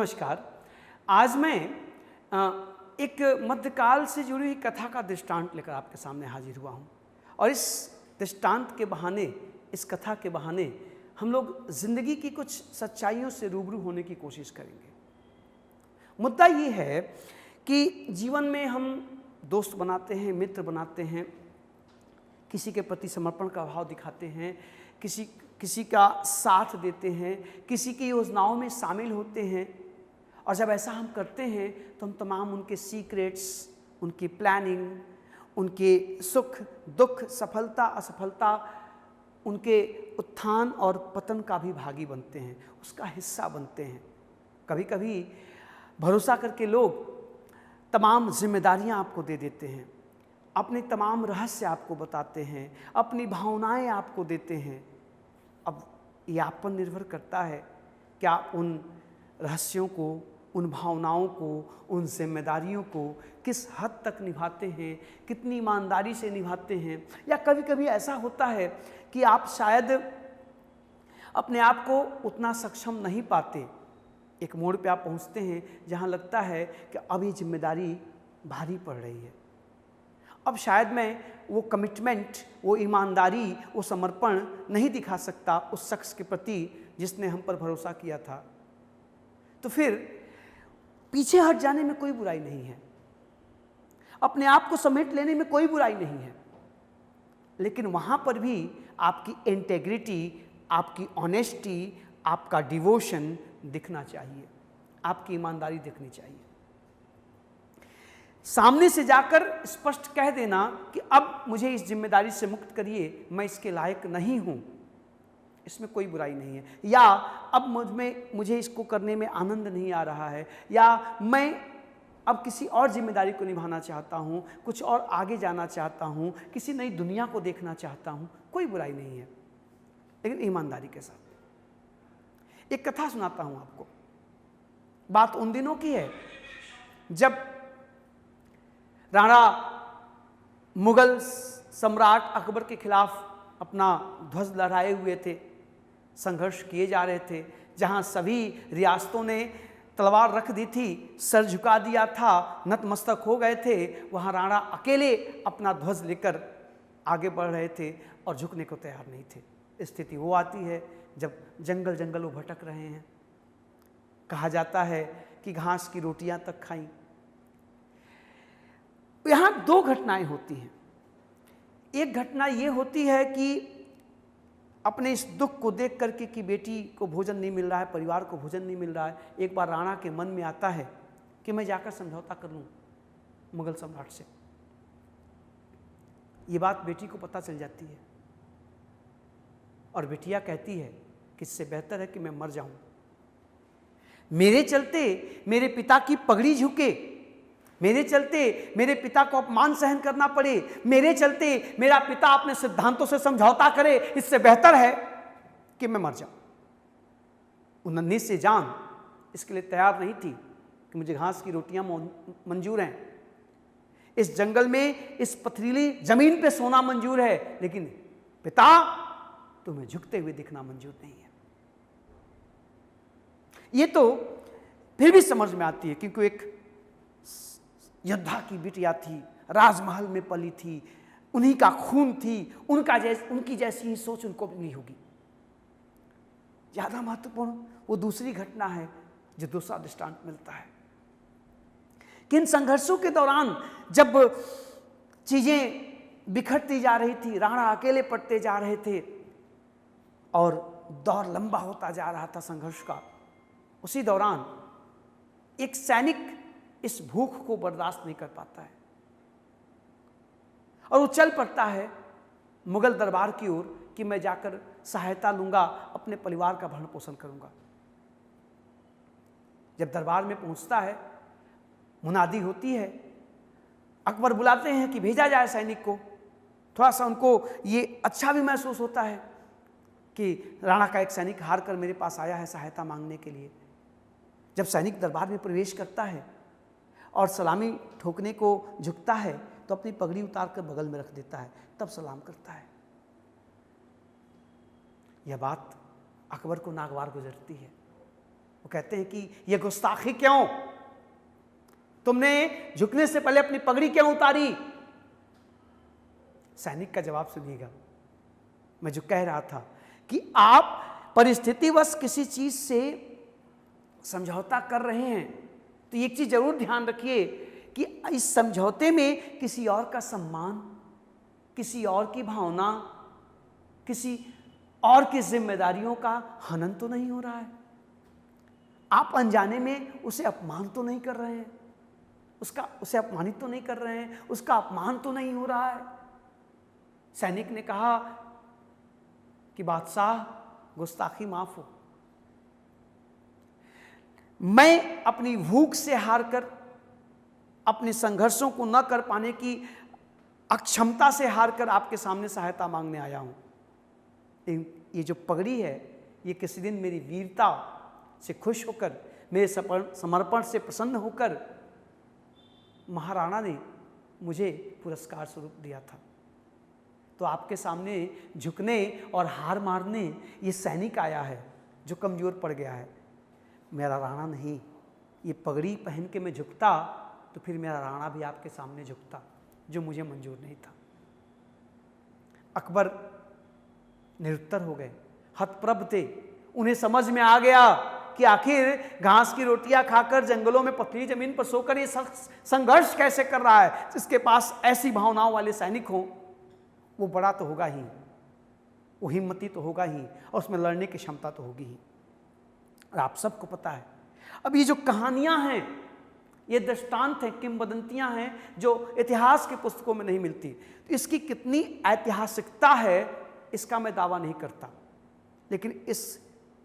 नमस्कार। आज मैं एक मध्यकाल से जुड़ी हुई कथा का दृष्टांत लेकर आपके सामने हाजिर हुआ हूँ और इस दृष्टांत के बहाने, इस कथा के बहाने हम लोग जिंदगी की कुछ सच्चाइयों से रूबरू होने की कोशिश करेंगे। मुद्दा ये है कि जीवन में हम दोस्त बनाते हैं, मित्र बनाते हैं, किसी के प्रति समर्पण का भाव दिखाते हैं, किसी का साथ देते हैं, किसी की योजनाओं में शामिल होते हैं। और जब ऐसा हम करते हैं तो हम तमाम उनके सीक्रेट्स, उनकी प्लानिंग, उनके सुख दुख, सफलता असफलता, उनके उत्थान और पतन का भी भागी बनते हैं, उसका हिस्सा बनते हैं। कभी कभी भरोसा करके लोग तमाम जिम्मेदारियां आपको दे देते हैं, अपने तमाम रहस्य आपको बताते हैं, अपनी भावनाएं आपको देते हैं। अब ये आप पर निर्भर करता है कि आप उन रहस्यों को, उन भावनाओं को, उन जिम्मेदारियों को किस हद तक निभाते हैं, कितनी ईमानदारी से निभाते हैं। या कभी कभी ऐसा होता है कि आप शायद अपने आप को उतना सक्षम नहीं पाते। एक मोड़ पे आप पहुंचते हैं जहां लगता है कि अब ये जिम्मेदारी भारी पड़ रही है, अब शायद मैं वो कमिटमेंट, वो ईमानदारी, वो समर्पण नहीं दिखा सकता उस शख्स के प्रति जिसने हम पर भरोसा किया था। तो फिर पीछे हट जाने में कोई बुराई नहीं है, अपने आप को समेट लेने में कोई बुराई नहीं है, लेकिन वहां पर भी आपकी इंटेग्रिटी, आपकी ऑनेस्टी, आपका डिवोशन दिखना चाहिए, आपकी ईमानदारी दिखनी चाहिए। सामने से जाकर स्पष्ट कह देना कि अब मुझे इस जिम्मेदारी से मुक्त करिए, मैं इसके लायक नहीं हूं, इसमें कोई बुराई नहीं है। या अब मुझे इसको करने में आनंद नहीं आ रहा है, या मैं अब किसी और जिम्मेदारी को निभाना चाहता हूं, कुछ और आगे जाना चाहता हूं, किसी नई दुनिया को देखना चाहता हूं, कोई बुराई नहीं है, लेकिन ईमानदारी के साथ। एक कथा सुनाता हूं आपको। बात उन दिनों की है जब राणा मुगल सम्राट अकबर के खिलाफ अपना ध्वज लहराए हुए थे, संघर्ष किए जा रहे थे। जहां सभी रियासतों ने तलवार रख दी थी, सर झुका दिया था, नतमस्तक हो गए थे, वहां राणा अकेले अपना ध्वज लेकर आगे बढ़ रहे थे और झुकने को तैयार नहीं थे। स्थिति वो आती है जब जंगल जंगल वो भटक रहे हैं। कहा जाता है कि घास की रोटियां तक खाई। यहां दो घटनाएं होती हैं। एक घटना यह होती है कि अपने इस दुख को देख करके कि बेटी को भोजन नहीं मिल रहा है, परिवार को भोजन नहीं मिल रहा है, एक बार राणा के मन में आता है कि मैं जाकर समझौता कर लूं मुगल सम्राट से। ये बात बेटी को पता चल जाती है और बेटिया कहती है कि इससे बेहतर है कि मैं मर जाऊं, मेरे चलते मेरे पिता की पगड़ी झुके, मेरे चलते मेरे पिता को अपमान सहन करना पड़े, मेरे चलते मेरा पिता अपने सिद्धांतों से समझौता करे, इससे बेहतर है कि मैं मर जाऊं। वो नन्ही से जान इसके लिए तैयार नहीं थी कि मुझे घास की रोटियां मंजूर हैं, इस जंगल में, इस पथरीली जमीन पे सोना मंजूर है, लेकिन पिता तुम्हें झुकते हुए दिखना मंजूर नहीं है। ये तो फिर भी समझ में आती है क्योंकि एक योद्धा की बिटिया थी, राजमहल में पली थी, उन्हीं का खून थी, उनकी जैसी ही सोच उनको भी नहीं होगी। ज्यादा महत्वपूर्ण वो दूसरी घटना है जो दूसरा दृष्टांत मिलता है कि इन संघर्षों के दौरान जब चीजें बिखरती जा रही थी, राणा अकेले पड़ते जा रहे थे और दौर लंबा होता जा रहा था संघर्ष का, उसी दौरान एक सैनिक इस भूख को बर्दाश्त नहीं कर पाता है और वो चल पड़ता है मुगल दरबार की ओर कि मैं जाकर सहायता लूंगा, अपने परिवार का भरण पोषण करूंगा। जब दरबार में पहुंचता है, मुनादी होती है, अकबर बुलाते हैं कि भेजा जाए सैनिक को। थोड़ा सा उनको ये अच्छा भी महसूस होता है कि राणा का एक सैनिक हार कर मेरे पास आया है सहायता मांगने के लिए। जब सैनिक दरबार में प्रवेश करता है और सलामी ठोकने को झुकता है तो अपनी पगड़ी उतार कर बगल में रख देता है, तब सलाम करता है। यह बात अकबर को नागवार गुजरती है। वो कहते हैं कि ये गुस्ताखी क्यों, तुमने झुकने से पहले अपनी पगड़ी क्यों उतारी। सैनिक का जवाब सुनिएगा। मैं जो कह रहा था कि आप परिस्थितिवश किसी चीज से समझौता कर रहे हैं तो एक चीज जरूर ध्यान रखिए कि इस समझौते में किसी और का सम्मान, किसी और की भावना, किसी और की जिम्मेदारियों का हनन तो नहीं हो रहा है। आप अनजाने में उसे अपमान तो नहीं कर रहे हैं, उसे अपमानित तो नहीं कर रहे हैं, उसका अपमान तो नहीं हो रहा है। सैनिक ने कहा कि बादशाह, गुस्ताखी माफ हो। मैं अपनी भूख से हारकर, अपने संघर्षों को न कर पाने की अक्षमता से हारकर आपके सामने सहायता मांगने आया हूं। ये जो पगड़ी है, ये किसी दिन मेरी वीरता से खुश होकर, मेरे समर्पण से प्रसन्न होकर महाराणा ने मुझे पुरस्कार स्वरूप दिया था। तो आपके सामने झुकने और हार मारने ये सैनिक आया है जो कमजोर पड़ गया है, मेरा राणा नहीं। ये पगड़ी पहन के मैं झुकता तो फिर मेरा राणा भी आपके सामने झुकता, जो मुझे मंजूर नहीं था। अकबर निरुत्तर हो गए, हतप्रभ थे। उन्हें समझ में आ गया कि आखिर घास की रोटियां खाकर जंगलों में पथरीली जमीन पर सोकर ये संघर्ष कैसे कर रहा है। जिसके पास ऐसी भावनाओं वाले सैनिक हों, वो बड़ा तो होगा ही, वो हिम्मती तो होगा ही, और उसमें लड़ने की क्षमता तो होगी ही। और आप सबको पता है, अब ये जो कहानियां हैं, ये दृष्टांत हैं, किंवदंतियां हैं जो इतिहास की पुस्तकों में नहीं मिलती। तो इसकी कितनी ऐतिहासिकता है इसका मैं दावा नहीं करता, लेकिन इस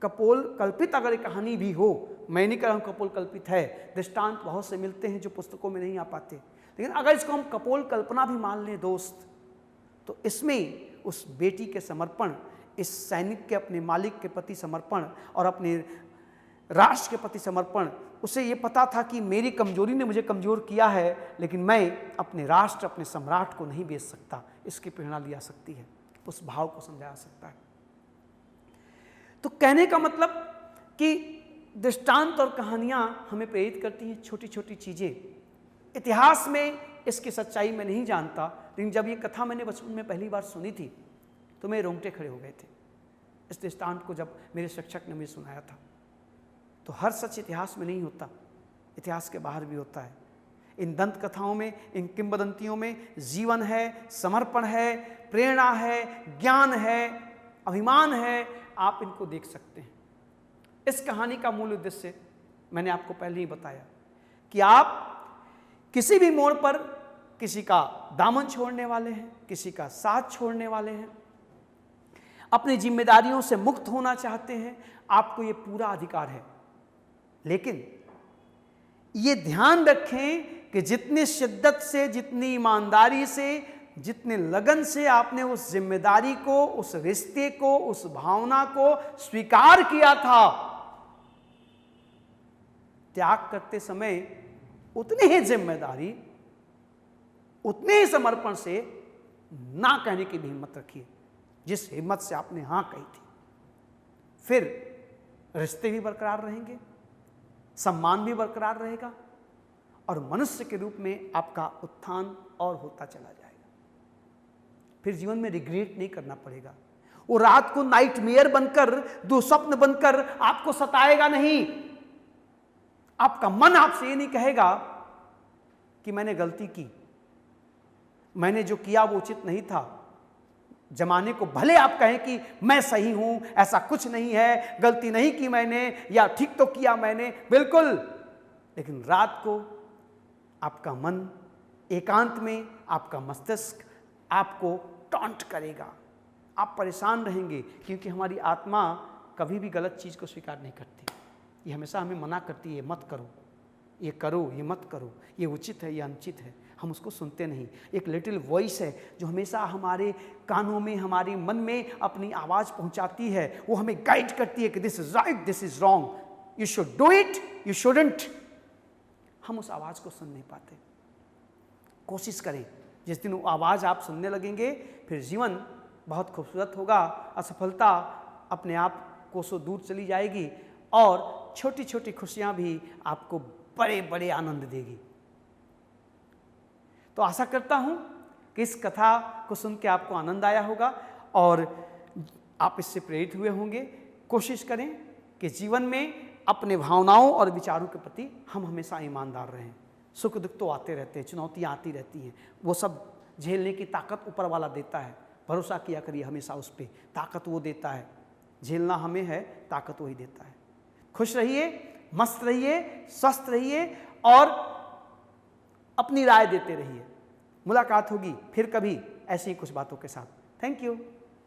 कपोल कल्पित अगर एक कहानी भी हो, मैं नहीं कह रहा हूं कपोल कल्पित है, दृष्टांत बहुत से मिलते हैं जो पुस्तकों में नहीं आ पाते, लेकिन अगर इसको हम कपोल कल्पना भी मान लें दोस्त, तो इसमें उस बेटी के समर्पण, इस सैनिक के अपने मालिक के प्रति समर्पण और अपने राष्ट्र के प्रति समर्पण, उसे ये पता था कि मेरी कमजोरी ने मुझे कमजोर किया है, लेकिन मैं अपने राष्ट्र, अपने सम्राट को नहीं बेच सकता, इसकी प्रेरणा लिया सकती है, उस भाव को समझा सकता है। तो कहने का मतलब कि दृष्टांत और कहानियां हमें प्रेरित करती हैं, छोटी छोटी चीजें। इतिहास में इसकी सच्चाई मैं नहीं जानता, लेकिन जब ये कथा मैंने बचपन में पहली बार सुनी थी तो मेरे रोंगटे खड़े हो गए थे। इस दृष्टांत को जब मेरे शिक्षक ने मुझे सुनाया था, तो हर सच इतिहास में नहीं होता, इतिहास के बाहर भी होता है। इन दंत कथाओं में, इन किंवदंतियों में जीवन है, समर्पण है, प्रेरणा है, ज्ञान है, अभिमान है, आप इनको देख सकते हैं। इस कहानी का मूल उद्देश्य मैंने आपको पहले ही बताया कि आप किसी भी मोड़ पर किसी का दामन छोड़ने वाले हैं, किसी का साथ छोड़ने वाले हैं, अपनी जिम्मेदारियों से मुक्त होना चाहते हैं, आपको ये पूरा अधिकार है। लेकिन ये ध्यान रखें कि जितनी शिद्दत से, जितनी ईमानदारी से, जितने लगन से आपने उस जिम्मेदारी को, उस रिश्ते को, उस भावना को स्वीकार किया था, त्याग करते समय उतनी ही जिम्मेदारी, उतने ही समर्पण से ना कहने की भी हिम्मत रखिए जिस हिम्मत से आपने हां कही थी। फिर रिश्ते भी बरकरार रहेंगे, सम्मान भी बरकरार रहेगा, और मनुष्य के रूप में आपका उत्थान और होता चला जाएगा। फिर जीवन में रिग्रेट नहीं करना पड़ेगा। वो रात को नाइटमेयर बनकर, दुस्वप्न बनकर आपको सताएगा नहीं। आपका मन आपसे ये नहीं कहेगा कि मैंने गलती की, मैंने जो किया वो उचित नहीं था। जमाने को भले आप कहें कि मैं सही हूं, ऐसा कुछ नहीं है, गलती नहीं की मैंने, या ठीक तो किया मैंने, बिल्कुल, लेकिन रात को आपका मन एकांत में, आपका मस्तिष्क आपको टॉन्ट करेगा, आप परेशान रहेंगे, क्योंकि हमारी आत्मा कभी भी गलत चीज़ को स्वीकार नहीं करती। ये हमेशा हमें मना करती है, मत करो, ये करो, ये मत करो, ये उचित है, ये अनुचित है। हम उसको सुनते नहीं। एक लिटिल वॉइस है जो हमेशा हमारे कानों में, हमारे मन में अपनी आवाज़ पहुंचाती है, वो हमें गाइड करती है कि this is right, this is wrong, you should do it, you shouldn't. हम उस आवाज़ को सुन नहीं पाते। कोशिश करें, जिस दिन वो आवाज़ आप सुनने लगेंगे, फिर जीवन बहुत खूबसूरत होगा, असफलता अपने आप कोसों दूर चली जाएगी, और छोटी छोटी खुशियां भी आपको बड़े बड़े आनंद देगी। तो आशा करता हूं कि इस कथा को सुन के आपको आनंद आया होगा और आप इससे प्रेरित हुए होंगे। कोशिश करें कि जीवन में अपने भावनाओं और विचारों के प्रति हम हमेशा ईमानदार रहें। सुख दुख तो आते रहते हैं, चुनौतियां आती रहती हैं, वो सब झेलने की ताकत ऊपर वाला देता है। भरोसा किया करिए हमेशा उस पर, ताकत वो देता है। झेलना हमें है, ताकत वही देता है। खुश रहिए, मस्त रहिए, स्वस्थ रहिए और अपनी राय देते रहिए। मुलाकात होगी फिर कभी ऐसी ही कुछ बातों के साथ। Thank you.